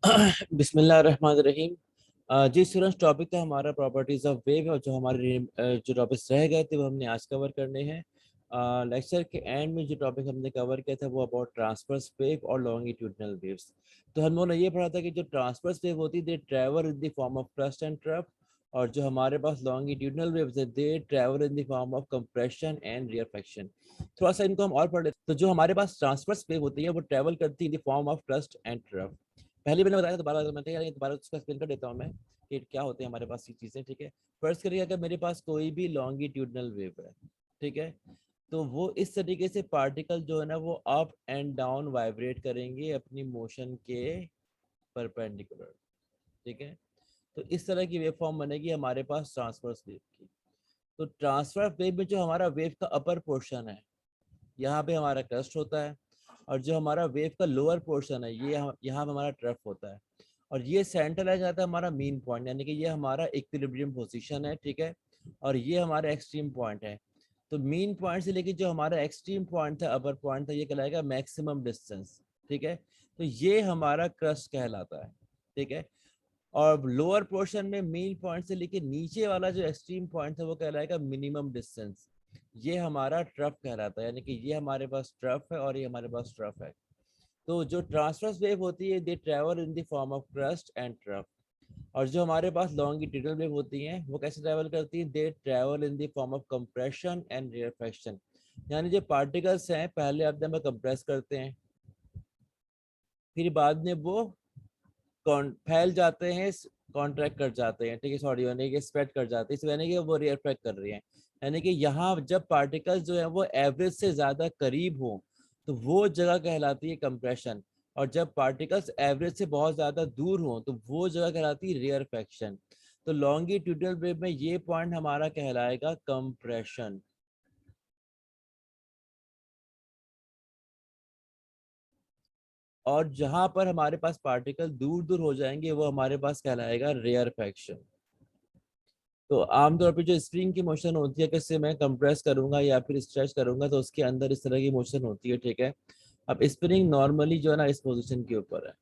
बिस्मिल्लाहिर्रहमानिर्रहीम। जी students, topic था हमारा प्रॉपर्टीज ऑफ वेव, और जो हमारे जो टॉपिक्स रह गए थे वो हमने आज कवर करने हैं। लेक्चर के एंड में जो टॉपिक हमने कवर किया था वो अबाउट ट्रांसवर्स वेव और लॉन्गिट्यूडनल वेव्स। तो हम लोगों ने ये पढ़ा था कि जो ट्रांसवर्स वेव होती है they travel in the form of crest and trough, और जो हमारे पास लॉन्गिट्यूडनल वेव्स है they travel in the form of compression and rarefaction. थोड़ा सा इनको हम और पढ़ लेते। तो जो हमारे पास ट्रांसवर्स वेव होती है वो ट्रैवल करती है इन the form of crest and trough. पहले मैंने बताया, दोबारा दोबारा उसका एक्सप्लेन कर देता हूँ मैं कि क्या होते हैं हमारे पास ये चीज़ें। ठीक है, फर्स्ट करिए, अगर मेरे पास कोई भी लॉन्गिट्यूडनल वेव है, ठीक है, तो वो इस तरीके से पार्टिकल जो है ना वो अप एंड डाउन वाइब्रेट करेंगे अपनी मोशन के परपेंडिकुलर। ठीक है, तो इस तरह की वेव फॉर्म बनेगी हमारे पास ट्रांसवर्स वेव की। तो ट्रांसफर वेव में जो हमारा वेव का अपर पोर्शन है यहाँ पे हमारा क्रस्ट होता है, और जो हमारा वेव का लोअर पोर्शन है ये यहाँ पे हमारा ट्रफ होता है, और ये सेंट्रलाइज आता है हमारा मीन पॉइंट, यानी कि ये हमारा इक्विलिब्रियम पोजीशन है। ठीक है, और ये हमारा एक्सट्रीम पॉइंट है। तो मीन पॉइंट से लेके जो हमारा एक्सट्रीम पॉइंट था, अपर पॉइंट था, ये कहलाएगा मैक्सिमम डिस्टेंस। ठीक है, तो ये हमारा क्रस्ट कहलाता है। ठीक है, और लोअर पोर्शन में मीन पॉइंट से लेके नीचे वाला जो एक्सट्रीम पॉइंट है वो कहलाएगा मिनिमम डिस्टेंस। ये हमारा ट्रफ कहलाता है, यानी कि ये हमारे पास ट्रफ है और ये हमारे पास ट्रफ है। तो जो ट्रांसवर्स वेव होती है they travel in the form of crest and trough, और जो हमारे पास लॉन्गिट्यूडनल वेव होती हैं वो कैसे ट्रेवल करती है, they travel in the form of compression and rarefaction. यानी जो पार्टिकल्स हैं पहले अपने में कंप्रेस करते हैं, फिर बाद में वो फैल जाते हैं, कॉन्ट्रैक्ट कर जाते हैं। ठीक है, सॉरी, यानी कि स्प्रेड कर जाते हैं, यानी कि वो रिफ्रैक्ट कर रही हैं। यानी कि यहाँ जब पार्टिकल्स जो है वो एवरेज से ज़्यादा करीब हो तो वो जगह कहलाती है कंप्रेशन, और जब पार्टिकल्स एवरेज से बहुत ज़्यादा दूर हो तो वो जगह कहलाती है रियरफेक्शन। तो लॉन्गिट्यूडनल वेव में ये पॉइंट हमारा कहलाएगा कंप्रेशन, और जहां पर हमारे पास पार्टिकल दूर दूर हो जाएंगे वो हमारे पास कहलाएगा रेयरफेक्शन। तो आमतौर पे जो स्प्रिंग की मोशन होती है, कैसे मैं कंप्रेस करूंगा या फिर स्ट्रेच करूंगा तो उसके अंदर इस तरह की मोशन होती है। ठीक है, अब स्प्रिंग नॉर्मली जो है ना इस पोजीशन के ऊपर है,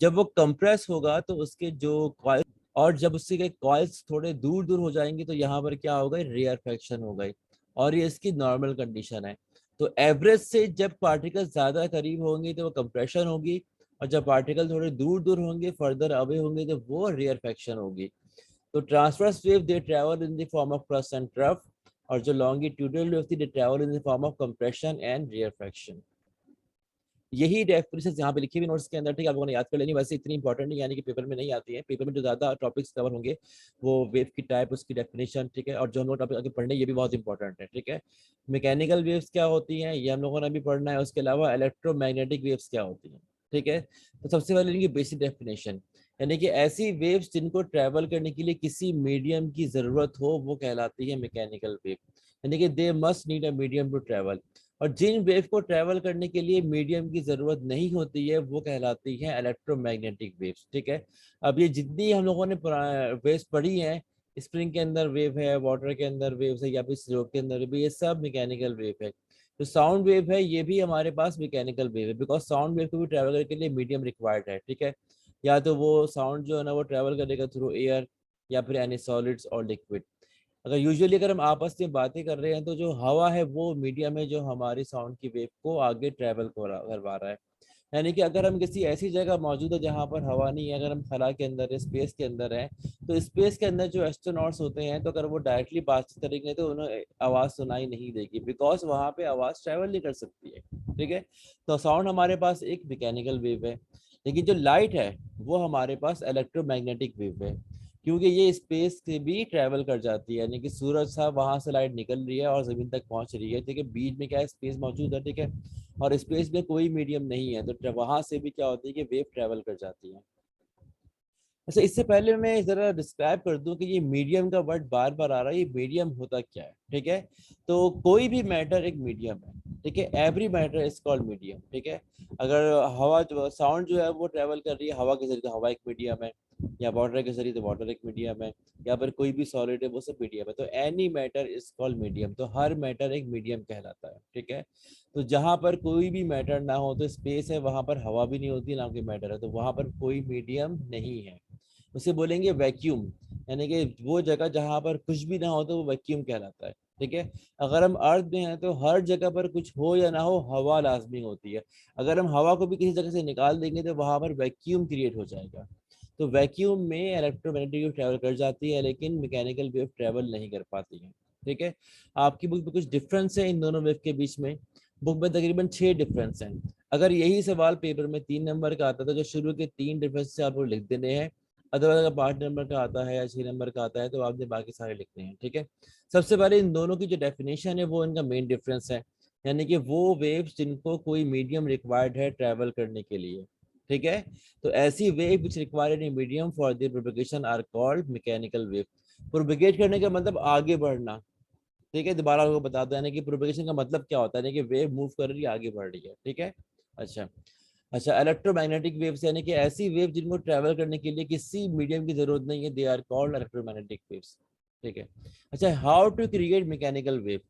जब वो कंप्रेस होगा तो उसके जो कॉइल, और जब उसके के कॉइल्स थोड़े दूर दूर हो जाएंगे तो यहाँ पर क्या होगा, रेयरफेक्शन हो गई, और ये इसकी नॉर्मल कंडीशन है। तो एवरेज से जब पार्टिकल ज्यादा करीब होंगे तो वो कंप्रेशन होगी, और जब पार्टिकल थोड़े दूर दूर होंगे, फर्दर अवे होंगे, तो वो रेयरफेक्शन होगी। तो transverse wave they travel in the form of crest and trough, और जो लॉन्गिट्यूडनल वेव थी they travel in the form of compression and rarefaction. यही डेफिनेशन यहाँ पे लिखी हुई नोट्स के अंदर। ठीक है, आप लोगों ने याद कर लेनी, वैसे इतनी इंपॉर्टेंट नहीं, यानी कि पेपर में नहीं आती है। पेपर में जो ज्यादा टॉपिक्स कवर होंगे वो वेव की टाइप, उसकी डेफिनेशन, ठीक है, और जो हम लोग टॉपिक आगे पढ़ने ये भी बहुत इंपॉर्टेंट है। ठीक है, मैकेनिकल वेव्स क्या होती हैं ये हम लोगों ने भी पढ़ना है, उसके अलावा इलेक्ट्रोमैग्नेटिक वेव्स क्या होती हैं। ठीक है, तो सबसे पहले इनकी बेसिक डेफिनेशन, यानी कि ऐसी वेव्स जिनको ट्रैवल करने के लिए किसी मीडियम की जरूरत हो वो कहलाती है मैकेनिकल वेव, यानी कि they must need a medium to travel. और जिन वेव को ट्रैवल करने के लिए मीडियम की जरूरत नहीं होती है वो कहलाती है इलेक्ट्रोमैग्नेटिक वेव्स। ठीक है, अब ये जितनी हम लोगों ने वेव्स पढ़ी हैं, स्प्रिंग के अंदर वेव है, वाटर के अंदर वेव्स है, या फिर स्लोप के अंदर भी, ये सब मैकेनिकल वेव है। तो साउंड वेव है ये भी हमारे पास मैकेनिकल वेव है, बिकॉज साउंड वेव को भी ट्रैवल करने के लिए मीडियम रिक्वायर्ड है। ठीक है, या तो वो साउंड जो है ना वो ट्रैवल करेगा थ्रू एयर, या फिर एनी सॉलिड्स और लिक्विड। अगर यूजुअली अगर हम आपस में बातें कर रहे हैं तो जो हवा है वो मीडियम है जो हमारी साउंड की वेव को आगे ट्रैवल करवा रहा है। यानी कि अगर हम किसी ऐसी जगह मौजूद है जहाँ पर हवा नहीं है, अगर हम खला के अंदर है, स्पेस के अंदर है, तो स्पेस के अंदर जो एस्ट्रोनॉट्स होते हैं तो अगर वो डायरेक्टली बातचीत करेंगे तो उन्हें आवाज़ सुनाई नहीं देगी, बिकॉज वहाँ पे आवाज़ ट्रैवल नहीं कर सकती है। ठीक है, तो साउंड हमारे पास एक मैकेनिकल वेव है, लेकिन जो लाइट है वो हमारे पास इलेक्ट्रोमैग्नेटिक वेव है, क्योंकि ये स्पेस से भी ट्रैवल कर जाती है। यानी कि सूरज साहब वहां से लाइट निकल रही है और जमीन तक पहुंच रही है। ठीक है, बीच में क्या है, स्पेस मौजूद है। ठीक है, और स्पेस में कोई मीडियम नहीं है तो वहां से भी क्या होती है कि वेव ट्रैवल कर जाती है। अच्छा, इससे पहले मैं जरा डिस्क्राइब कर दूं कि ये मीडियम का वर्ड बार बार आ रहा है, ये मीडियम होता क्या है। ठीक है, तो कोई भी मैटर एक मीडियम है। ठीक है, every matter is called medium. ठीक है, अगर हवा जो साउंड जो है वो ट्रेवल कर रही है हवा के जरिए, तो हवा एक मीडियम है। या वाटर के जरिए तो वाटर एक मीडियम है, या फिर कोई भी सॉलिड है वो सब मीडियम है। तो any matter is called medium, तो हर मैटर एक मीडियम कहलाता है, ठीक है। तो जहां पर कोई भी मैटर ना हो, तो स्पेस है, वहां पर हवा भी नहीं होती, ना कोई मैटर है, तो वहां पर कोई मीडियम नहीं है, उसे बोलेंगे वैक्यूम। यानी कि वो जगह जहां पर कुछ भी ना हो तो वो वैक्यूम कहलाता है, ठीक है। अगर हम अर्थ में हैं तो हर जगह पर कुछ हो या ना हो हवा लाजमी होती है। अगर हम हवा को भी किसी जगह से निकाल देंगे तो वहां पर वैक्यूम क्रिएट हो जाएगा। तो वैक्यूम में इलेक्ट्रोमैग्नेटिक वेव ट्रैवल कर जाती है, लेकिन मैकेनिकल वेव ट्रैवल नहीं कर पाती है, ठीक है। आपकी बुक में कुछ डिफरेंस है इन दोनों वेव के बीच में, बुक में तकरीबन 6 डिफरेंस हैं। अगर यही सवाल पेपर में 3 नंबर का आता था, जो शुरू के 3 डिफरेंस से आपको लिख देने हैं। अदरवाइज अगर 5 नंबर का आता है या 6 नंबर का आता है तो आपने बाकी सारे लिखने हैं, ठीक है। सबसे पहले इन दोनों की जो डेफिनेशन है वो इनका मेन डिफरेंस है, यानी कि वो वेव्स जिनको कोई मीडियम रिक्वायर्ड है ट्रैवल करने के लिए, ठीक है। तो ऐसी wave which require any medium for their propagation are called mechanical wave. Propagate करने का मतलब आगे बढ़ना, ठीक है। दोबारा आपको बता दो, यानी कि प्रोपगेशन का मतलब क्या होता है, यानी कि वेव मूव कर रही है, आगे बढ़ रही है, ठीक है। अच्छा, अच्छा, इलेक्ट्रोमैग्नेटिक वेव्स यानी कि ऐसी वेव जिनको ट्रैवल करने के लिए किसी मीडियम की जरूरत नहीं है, they are called electromagnetic waves, ठीक है। अच्छा, how to create mechanical wave.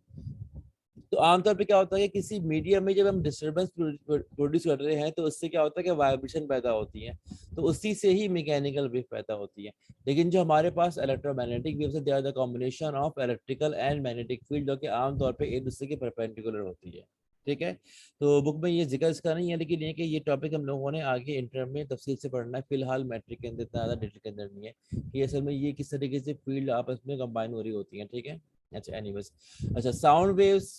तो आमतौर पे क्या होता है कि किसी मीडियम में जब हम डिस्टरबेंस प्रोड्यूस कर रहे हैं तो उससे क्या होता है कि वाइब्रेशन पैदा होती है, तो उसी से ही मैकेनिकल वेव पैदा होती है। लेकिन जो हमारे पास इलेक्ट्रोमैग्नेटिक वेव्स है, they are the combination of electrical and magnetic field, जो कि आमतौर पे एक दूसरे के परपेंडिकुलर होती है, ठीक है। तो बुक में ये जिक्र इसका नहीं है, लेकिन ये कि ये टॉपिक हम लोगों ने आगे इंटर में तफसील से पढ़ना है। फिलहाल मैट्रिक के अंदर इतना ज़्यादा डिटेल के अंदर नहीं है कि असल में ये किस तरीके से फील्ड आपस में कंबाइन हो रही होती है, ठीक है। अच्छा, एनीवेज, अच्छा, sound waves,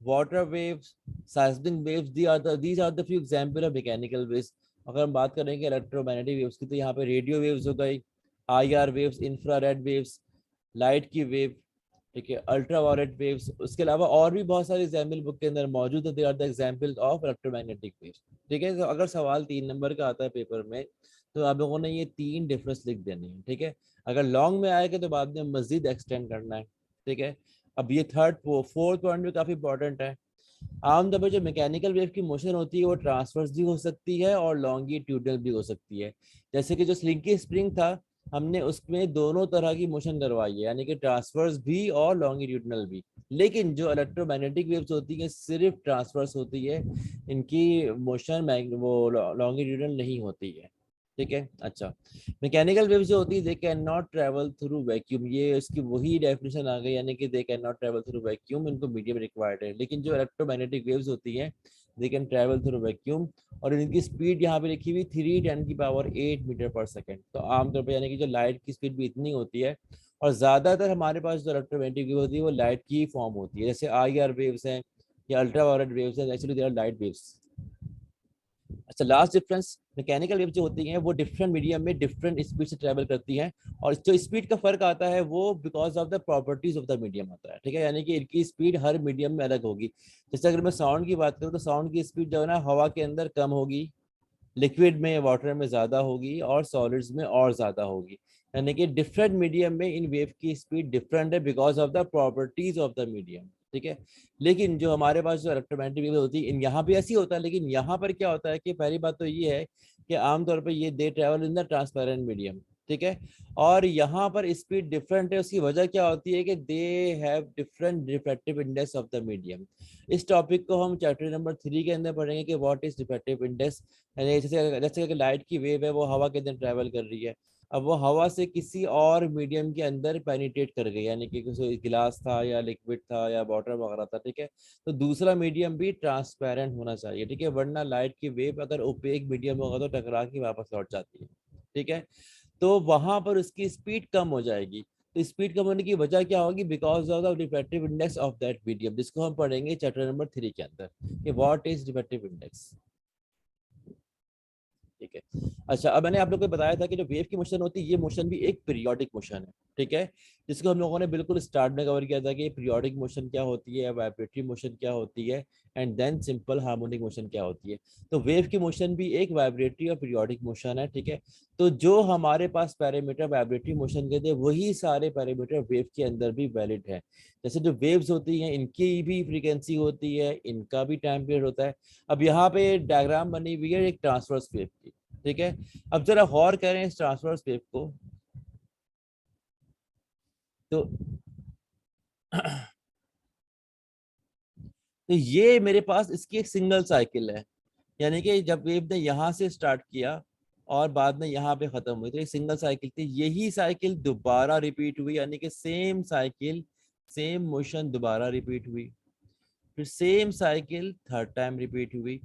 water waves, seismic waves, these are the few example of mechanical waves। अगर हम बात करेंगे इलेक्ट्रोमैग्नेटिक वेव्स की, तो यहाँ पे रेडियो वेव्स हो गई, IR waves, infrared waves, light की वेव, ठीक है, अल्ट्रा वायलेट वेव्स। उसके अलावा और भी बहुत सारे एग्जाम्पल बुक के अंदर मौजूद है, they are the example of electromagnetic waves, ठीक है। तो अगर सवाल 3 नंबर का आता है पेपर में तो आप लोगों ने ये 3 डिफरेंस लिख देनी है, ठीक है। अगर लॉन्ग में आएगा तो बाद में मजीद एक्सटेंड करना है, ठीक है। अब ये थर्ड फोर्थ पॉइंट भी काफी इंपॉर्टेंट है। आमतौर पर जो मैकेनिकल वेव की मोशन होती है वो ट्रांसवर्स भी हो सकती है और लॉन्गिट्यूडनल भी हो सकती है। जैसे कि जो स्लिंकी स्प्रिंग था, हमने उसमें दोनों तरह की मोशन करवाई है, यानी कि ट्रांसवर्स भी और लॉन्गिट्यूडनल भी। लेकिन जो इलेक्ट्रोमैग्नेटिक वेव्स होती है सिर्फ ट्रांसवर्स होती है, इनकी मोशन वो लॉन्गिट्यूडनल नहीं होती है, ठीक है। अच्छा, मैकेनिकल वेव्स जो होती है they can not travel through vacuum, ये इसकी वही डेफिनेशन आ गई, यानी कि they can not travel through vacuum, इनको मीडियम रिक्वायर्ड है। लेकिन जो इलेक्ट्रोमैग्नेटिक वेव्स होती हैं they can travel through vacuum, और इनकी स्पीड यहाँ पे लिखी हुई 3 × 10⁸ मीटर पर सेकेंड। तो आमतौर पर यानी कि जो लाइट की स्पीड भी इतनी होती है, और ज्यादातर हमारे पास जो इलेक्ट्रोमैग्नेटिक वेव होती है वो लाइट की फॉर्म होती है, जैसे IR वेव्स हैं या अल्ट्रा वायलेट वेव्स हैं, actually they are light waves. अच्छा, लास्ट डिफरेंस, मैकेनिकल वेव जो होती हैं वो डिफरेंट मीडियम में डिफरेंट स्पीड से ट्रैवल करती हैं, और जो स्पीड का फर्क आता है वो because of the properties of the medium आता है, ठीक है। यानी कि इनकी स्पीड हर मीडियम में अलग होगी। जैसे अगर मैं साउंड की बात करूँ तो साउंड की स्पीड जो है ना हवा के अंदर कम होगी, लिक्विड में वाटर में ज्यादा होगी, और सॉलिड्स में और ज्यादा होगी। यानी कि डिफरेंट मीडियम में इन वेव की स्पीड डिफरेंट है because of the properties of the medium, ठीक है। लेकिन जो हमारे पास जो इलेक्ट्रोमैग्नेटिक वेव होती है यहाँ भी ऐसी होता है, लेकिन यहाँ पर क्या होता है कि पहली बात तो ये है कि आमतौर पर ये दे travel in the transparent medium, ठीक है। और यहाँ पर स्पीड डिफरेंट है, उसकी वजह क्या होती है कि they have different refractive index of the medium. इस टॉपिक को हम चैप्टर नंबर 3 के अंदर पढ़ेंगे कि व्हाट इज रिफ्रैक्टिव इंडेक्स। जैसे लाइट की वेव है वो हवा के अंदर ट्रैवल कर रही है, अब वो हवा से किसी और मीडियम के अंदर पेनिट्रेट कर गई, यानी कि कोई गिलास था या लिक्विड था या वाटर वगैरह था, ठीक है। तो दूसरा मीडियम भी ट्रांसपेरेंट होना चाहिए, ठीक है, वरना लाइट की वेव अगर ओपेक मीडियम होगा तो टकरा के वापस लौट जाती है, ठीक है। तो वहां पर उसकी स्पीड कम हो जाएगी। तो स्पीड कम होने की वजह क्या होगी, because of the refractive index of that medium, जिसको हम पढ़ेंगे चैप्टर नंबर 3 के अंदर कि व्हाट इज रिफ्रैक्टिव इंडेक्स, ठीक है। अच्छा, अब मैंने आप लोगों को बताया था कि जो वेव की मोशन होती है ये मोशन भी एक पीरियोडिक मोशन है, ठीक है, जिसको हम लोगों ने बिल्कुल स्टार्ट में कवर किया था कि पीरियोडिक मोशन क्या होती है, वाइब्रेटरी मोशन क्या होती है, and then simple harmonic motion क्या होती है। तो वेव की मोशन भी एक वाइब्रेटरी और पीरियोडिक मोशन है, ठीक है। तो जो हमारे पास पैरामीटर वाइब्रेटरी मोशन के थे वही सारे पैरामीटर वेव के अंदर भी वैलिड है। जैसे जो वेव्स होती हैं इनकी भी फ्रीक्वेंसी होती है, इनका भी टाइम पीरियड होता है। अब यहाँ पे डायग्राम बनी हुई है एक ट्रांसवर्स वेव की, ठीक है। अब जरा गौर करें इस ट्रांसवर्स वेव को, तो तो ये मेरे पास इसकी एक सिंगल साइकिल है, यानी कि जब वेव ने यहाँ से स्टार्ट किया और बाद में यहाँ पे खत्म हुई, तो एक सिंगल साइकिल थी। यही साइकिल दोबारा रिपीट हुई, यानी कि सेम साइकिल, सेम मोशन दोबारा रिपीट हुई, फिर same cycle third time repeat हुई।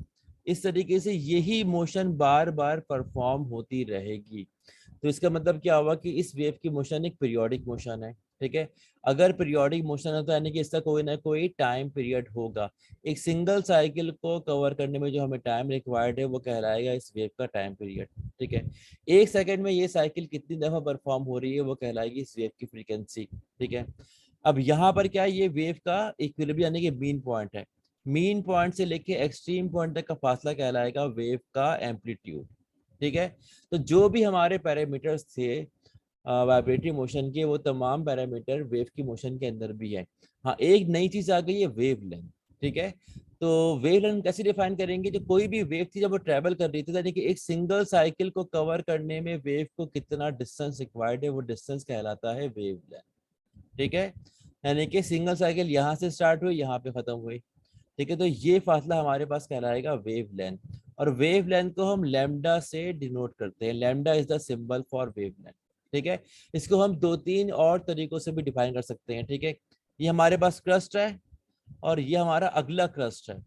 इस तरीके से यही मोशन बार बार परफॉर्म होती रहेगी। तो इसका मतलब क्या हुआ कि इस वेव की मोशन एक पीरियोडिक मोशन है, ठीक है। अगर पीरियोडिक मोशन है तो यानी कि इसका कोई ना कोई टाइम पीरियड होगा। एक सिंगल साइकिल को कवर करने में जो हमें टाइम रिक्वायर्ड है वो कहलाएगा इस वेव का टाइम पीरियड, ठीक है। एक सेकंड में ये साइकिल कितनी दफा परफॉर्म हो रही है वो कहलाएगी इस वेव की फ्रीक्वेंसी, ठीक है। अब यहाँ पर क्या है, ये वेव का इक्विलिब्रियम यानी कि मीन पॉइंट है। मीन पॉइंट से लेके एक्सट्रीम पॉइंट तक का फासला कहलाएगा वेव का एम्पलीट्यूड, ठीक है। तो जो भी हमारे पैरामीटर्स थे वाइब्रेटरी मोशन के, वो तमाम पैरामीटर वेव की मोशन के अंदर भी है। हाँ, एक नई चीज आ गई है, वेव लेंथ, ठीक है। तो वेव लेंथ कैसे डिफाइन करेंगे, जो कोई भी वेव थी जब वो ट्रेवल कर रही थी, यानी कि एक सिंगल साइकिल को कवर करने में वेव को कितना डिस्टेंस रिक्वायर्ड है, वो डिस्टेंस कहलाता है वेव लेंथ, ठीक है। यानी कि सिंगल साइकिल यहाँ से स्टार्ट हुई, यहाँ पे खत्म हुई, ठीक है। तो ये फासला हमारे पास कहलाएगा वेव लेंथ, और वेव लेंथ को हम लैम्डा से डिनोट करते हैं। Lambda is the symbol for wave length, ठीक है। इसको हम दो तीन और तरीकों से भी डिफाइन कर सकते हैं, ठीक है। ये हमारे पास क्रस्ट है और ये हमारा अगला क्रस्ट है,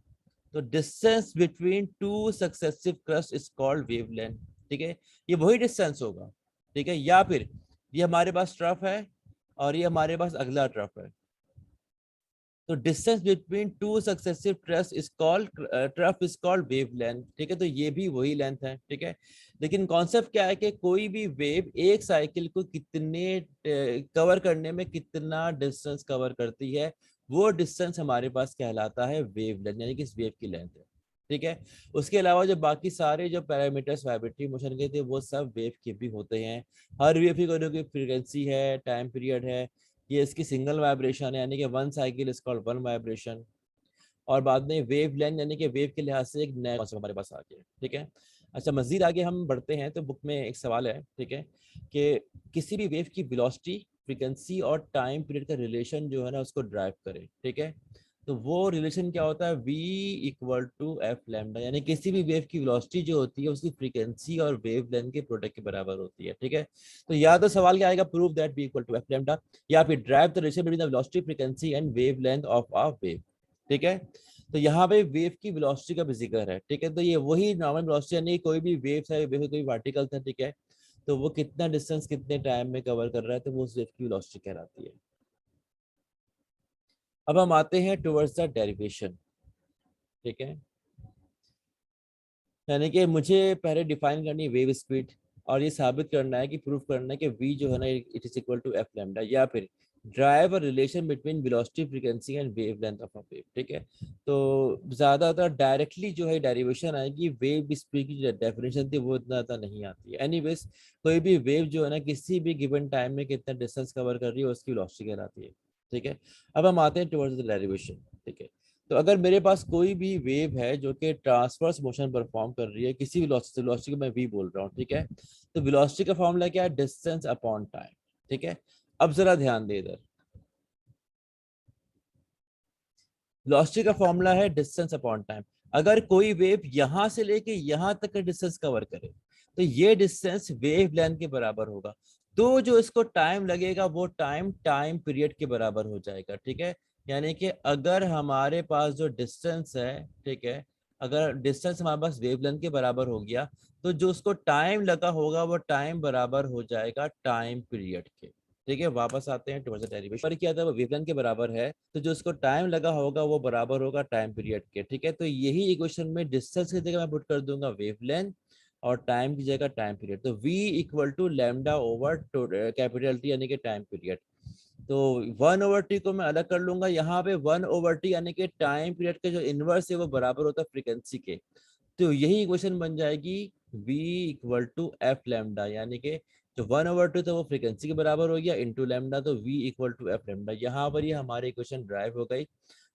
तो distance between two successive crust is called wave length, ठीक है। ये वही डिस्टेंस होगा, ठीक है। या फिर ये हमारे पास ट्रफ है और ये हमारे पास अगला ट्रफ है, तो distance between two successive trough is called wave length, ठीक है। तो ये भी वही लेंथ है, ठीक है। लेकिन कॉन्सेप्ट क्या है कि कोई भी वेव एक साइकिल को कितने कवर करने में कितना डिस्टेंस कवर करती है, वो डिस्टेंस हमारे पास कहलाता है वेव लेंथ, यानी कि इस वेव की लेंथ है, ठीक है। उसके अलावा जो बाकी सारे जो पैरामीटर्स वाइब्रेटरी मोशन के थे वो सब वेव के भी होते हैं। हर वेव की फ्रीक्वेंसी है, टाइम पीरियड है, ये इसकी सिंगल वाइब्रेशन है, यानी कि one cycle is called one vibration. और बाद में वेव लेंथ यानी कि वेव के लिहाज से एक नया कॉन्सेप्ट हमारे पास आ गया, ठीक है। अच्छा, मजीद आगे हम बढ़ते हैं तो बुक में एक सवाल है, ठीक है, कि किसी भी वेव की वेलोसिटी, फ्रीक्वेंसी और टाइम पीरियड का रिलेशन जो है ना उसको ड्राइव करें, ठीक है। तो वो रिलेशन क्या होता है, v equal to F lambda, यानी किसी भी वेव की वेलोसिटी जो होती है उसकी फ्रीक्वेंसी और वेव लेंथ के प्रोडक्ट के बराबर होती है, ठीक है। तो या तो सवाल क्या आएगा, prove that v equal to F lambda, या फिर drive the relation between the velocity, frequency and wavelength of a wave, ठीक है। तो यहाँ पे वेव की वेलोसिटी का भी जिक्र है, ठीक है। तो ये वही नॉर्मल वेलोसिटी, यानी कोई भी वेव है, वेव कोई पार्टिकल था, ठीक है, तो वो कितना डिस्टेंस कितने टाइम में कवर कर रहा है, तो वो उस वेव की वेलोसिटी कहलाती है। अब हम आते हैं टुवर्ड्स द डेरिवेशन, ठीक है। यानी कि मुझे पहले डिफाइन करनी है वेव स्पीड, और ये साबित करना है कि प्रूफ करना है कि v जो है ना it is equal to F lambda, या फिर drive a relation between velocity, frequency and wavelength of a wave, ठीक है। तो ज्यादातर डायरेक्टली जो है डेरिवेशन आएगी, वेव स्पीड की जो डेफिनेशन थी वो इतना ज़्यादा नहीं आती है। एनीवेज, कोई भी वेव जो है ना किसी भी गिवन टाइम में कितना डिस्टेंस कवर कर रही है उसकी वेलोसिटी कहलाती है, ठीक है। अब हम आते हैं टुवर्ड्स द डेरिवेशन, ठीक है। तो अगर मेरे पास कोई भी वेव है जो कि ट्रांसवर्स मोशन परफॉर्म कर रही है किसी वेलोसिटी, वेलोसिटी को मैं v बोल रहा हूँ, ठीक है। तो वेलोसिटी का फॉर्मूला क्या है, डिस्टेंस अपॉन टाइम, ठीक है। अब जरा ध्यान दे इधर, वेलोसिटी का फॉर्मूला है डिस्टेंस अपॉन टाइम। अगर कोई वेव यहां से लेके यहां तक का डिस्टेंस कवर करे तो ये डिस्टेंस वेव लेंथ के बराबर होगा, तो जो इसको टाइम लगेगा वो टाइम टाइम पीरियड के बराबर हो जाएगा, ठीक है। यानी कि अगर हमारे पास जो डिस्टेंस है, ठीक है, अगर डिस्टेंस हमारे पास वेव लेंथ के बराबर हो गया तो जो उसको टाइम लगा होगा वो टाइम बराबर हो जाएगा टाइम पीरियड के, ठीक है। वापस आते हैं टुवर्ड्स द डेरिवेशन, पर क्या था, वो वेवलेंथ के बराबर है, तो जो उसको टाइम लगा होगा वो बराबर होगा टाइम पीरियड के, ठीक है। तो यही इक्वेशन में डिस्टेंस की जगह मैं पुट कर दूंगा वेवलेंथ और टाइम की जगह टाइम पीरियड, तो v equal to lambda over capital T यानी कि टाइम पीरियड। तो 1/t को मैं अलग कर लूंगा, यहाँ पे 1/t यानी कि टाइम पीरियड के जो इनवर्स है वो बराबर होता है फ्रीक्वेंसी के, तो यही इक्वेशन बन जाएगी v equal to F lambda, यानी कि जो 1/2 था वो फ्रीक्वेंसी के बराबर हो गया इंटू लैम्डा, तो v equal to F lambda. यहाँ पर ये हमारी इक्वेशन ड्राइव हो गई।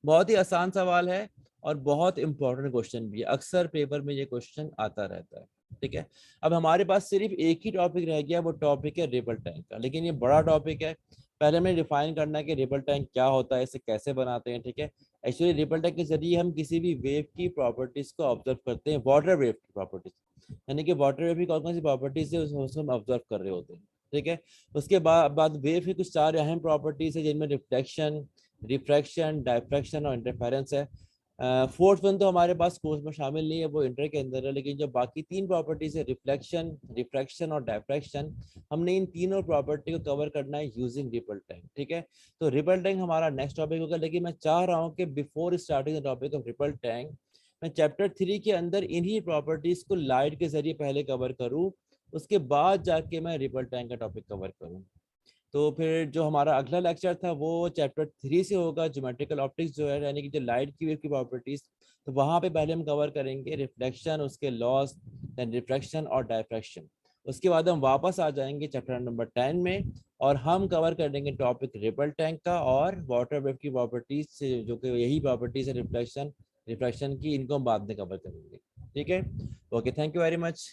बहुत ही आसान सवाल है और बहुत इंपॉर्टेंट क्वेश्चन भी है, अक्सर पेपर में ये क्वेश्चन आता रहता है। ठीक है। अब हमारे पास सिर्फ एक ही टॉपिक रह गया, वो टॉपिक है रिपल टैंक का, लेकिन ये बड़ा टॉपिक है। पहले हमें डिफाइन करना है कि रिपल टैंक क्या होता है, इसे कैसे बनाते हैं, ठीक है। एक्चुअली रिपल टैंक के जरिए हम किसी भी वेव की प्रॉपर्टीज को ऑब्जर्व करते हैं, वाटर वेव की प्रॉपर्टीज, यानी कि वाटर वेव की कौन कौन सी प्रॉपर्टीज है उसको हम ऑब्जर्व कर रहे होते हैं, ठीक है। उसके बाद वेव की कुछ 4 अहम प्रॉपर्टीज है, जिनमें रिफ्लेक्शन, रिफ्रैक्शन, डायफ्रैक्शन और इंटरफेरेंस है। फोर्थ वन तो हमारे पास कोर्स में शामिल नहीं है, वो इंटर के अंदर है, लेकिन जो बाकी 3 प्रॉपर्टीज है, रिफ्लेक्शन, रिफ्रैक्शन और डायफ्रैक्शन, हमने इन तीनों प्रॉपर्टी को कवर करना है यूजिंग रिपल टैंक, ठीक है। तो रिपल टैंक हमारा नेक्स्ट टॉपिक होगा, लेकिन मैं चाह रहा हूँ कि before starting the topic of ripple tank, मैं चैप्टर 3 के अंदर इन्हीं प्रॉपर्टीज को लाइट के जरिए पहले कवर करूँ, उसके बाद जाके मैं रिपल टैंक का टॉपिक कवर करूँ। तो फिर जो हमारा अगला लेक्चर था वो चैप्टर 3 से होगा, ज्योमेट्रिकल ऑप्टिक्स जो है, यानी कि जो लाइट की वेव की प्रॉपर्टीज। तो वहाँ पे पहले हम कवर करेंगे रिफ्लेक्शन, उसके लॉस, देन रिफ्रैक्शन और डायफ्रैक्शन। उसके बाद हम वापस आ जाएंगे चैप्टर नंबर 10 में, और हम कवर करेंगे टॉपिक रिपल टैंक का और वाटर वेव की प्रॉपर्टीज से, जो कि यही प्रॉपर्टीज है रिफ्लेक्शन, रिफ्रैक्शन की, इनको हम बाद में कवर करेंगे, ठीक है। Okay, thank you very much.